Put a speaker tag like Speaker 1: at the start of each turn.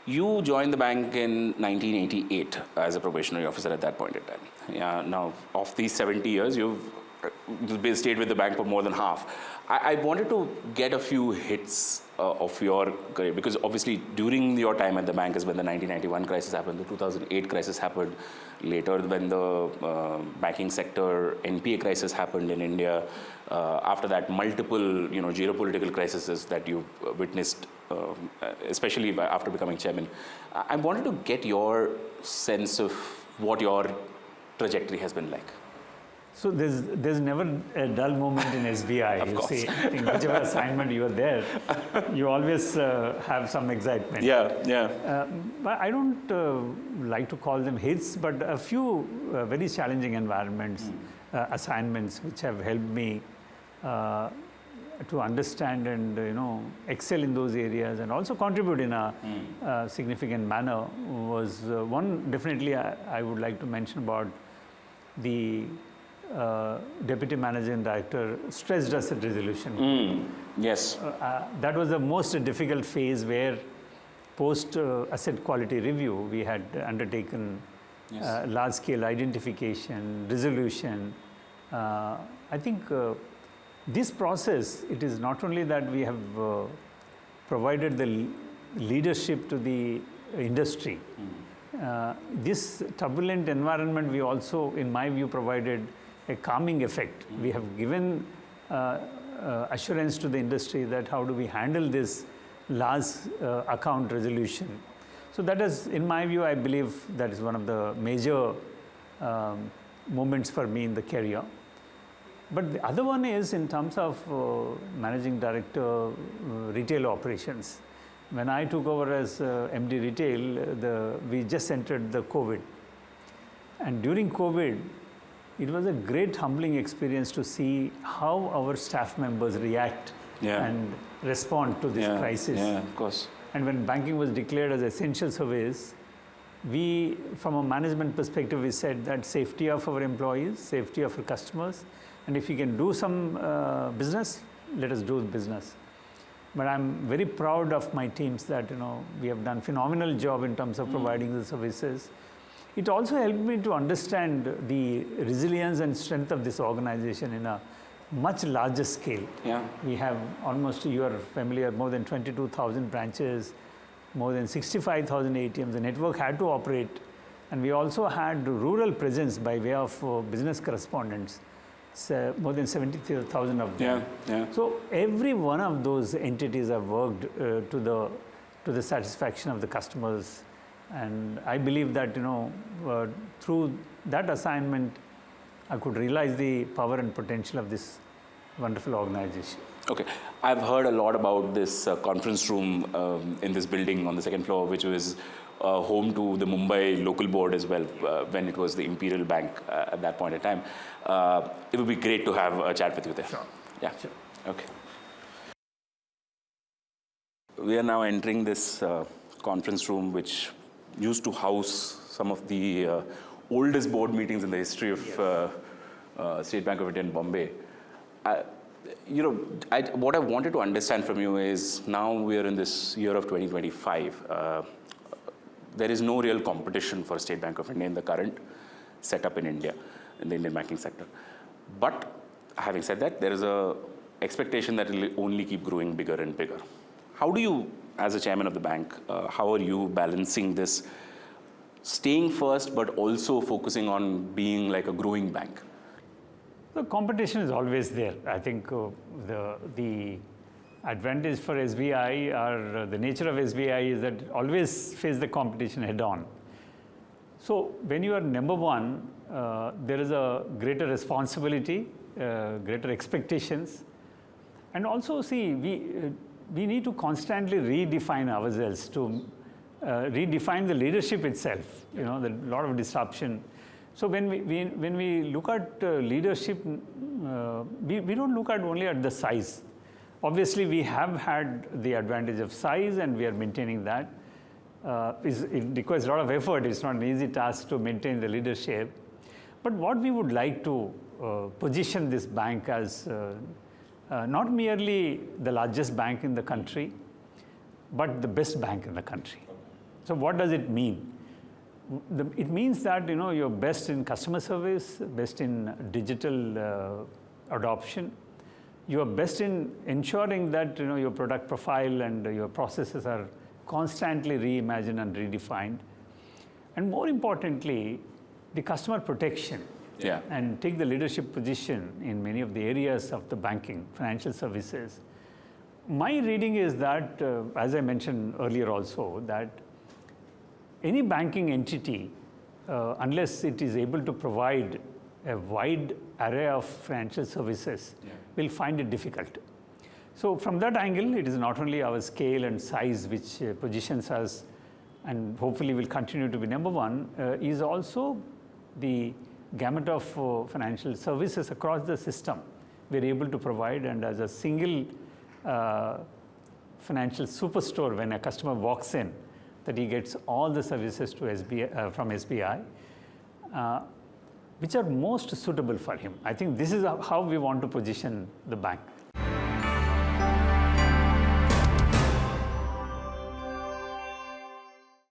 Speaker 1: You joined the bank in 1988 as a probationary officer at that point in time. Yeah, now, of these 70 years, you've stayed with the bank for more than half. I wanted to get a few hits of your career, because obviously during your time at the bank is when the 1991 crisis happened, the 2008 crisis happened, later when the banking sector NPA crisis happened in India. After that, multiple geopolitical crises that you've witnessed, especially after becoming chairman. I wanted to get your sense of what your trajectory has been like.
Speaker 2: So there's never a dull moment in SBI.
Speaker 1: Of course.
Speaker 2: See, I think whichever assignment you are there, you always have some excitement.
Speaker 1: Yeah.
Speaker 2: But I don't like to call them hits, but a few very challenging environments, assignments which have helped me to understand and excel in those areas and also contribute in a significant manner was one. Definitely, I would like to mention about the Deputy Managing Director stress asset resolution.
Speaker 1: Yes.
Speaker 2: That was the most difficult phase where post asset quality review we had undertaken large scale identification, resolution. I think this process, it is not only that we have provided the leadership to the industry. This turbulent environment, we also, in my view, provided a calming effect. We have given assurance to the industry that how do we handle this large account resolution. So that is, in my view, I believe that is one of the major moments for me in the career. But the other one is in terms of managing director retail operations. When I took over as MD retail, we just entered the COVID. And during COVID, it was a great humbling experience to see how our staff members react and respond to this crisis.
Speaker 1: Yeah, of course.
Speaker 2: And when banking was declared as essential service, we, from a management perspective, we said that safety of our employees, safety of our customers, and if we can do some business, let us do business. But I'm very proud of my teams that we have done phenomenal job in terms of providing the services. It also helped me to understand the resilience and strength of this organization in a much larger scale.
Speaker 1: Yeah.
Speaker 2: We have almost, you are familiar, more than 22,000 branches, more than 65,000 ATMs. The network had to operate, and we also had rural presence by way of business correspondents. So more than 70,000 of them.
Speaker 1: Yeah.
Speaker 2: So every one of those entities have worked to the satisfaction of the customers, and I believe that through that assignment, I could realize the power and potential of this wonderful organization.
Speaker 1: Okay, I've heard a lot about this conference room in this building on the second floor, which was home to the Mumbai local board as well, when it was the Imperial Bank at that point in time. It would be great to have a chat with you there.
Speaker 2: Sure.
Speaker 1: Yeah.
Speaker 2: Sure.
Speaker 1: Okay. We are now entering this conference room, which used to house some of the oldest board meetings in the history of State Bank of India in Bombay. What I wanted to understand from you is, now we are in this year of 2025. There is no real competition for State Bank of India in the current setup in India, in the Indian banking sector. But having said that, there is a expectation that it will only keep growing bigger and bigger. How do you, as a chairman of the bank, how are you balancing this, staying first but also focusing on being like a growing bank?
Speaker 2: The competition is always there. I think the advantage for SBI, or the nature of SBI, is that always face the competition head on. So when you are number one, there is a greater responsibility, greater expectations, and also see, we need to constantly redefine ourselves, to redefine the leadership itself. There's a lot of disruption. So when we look at leadership, we don't look at only at the size. Obviously, we have had the advantage of size, and we are maintaining that. It requires a lot of effort. It's not an easy task to maintain the leadership. But what we would like to position this bank as not merely the largest bank in the country, but the best bank in the country. So what does it mean? It means that you're best in customer service, best in digital adoption. You are best in ensuring that your product profile and your processes are constantly reimagined and redefined. And more importantly, the customer protection.
Speaker 1: Yeah.
Speaker 2: And take the leadership position in many of the areas of the banking, financial services. My reading is that, as I mentioned earlier also, that any banking entity, unless it is able to provide a wide array of financial services, will find it difficult. So from that angle, it is not only our scale and size which positions us and hopefully will continue to be number one, is also the gamut of financial services across the system we're able to provide, and as a single financial superstore, when a customer walks in, that he gets all the services to SBI, from SBI, which are most suitable for him. I think this is how we want to position the bank.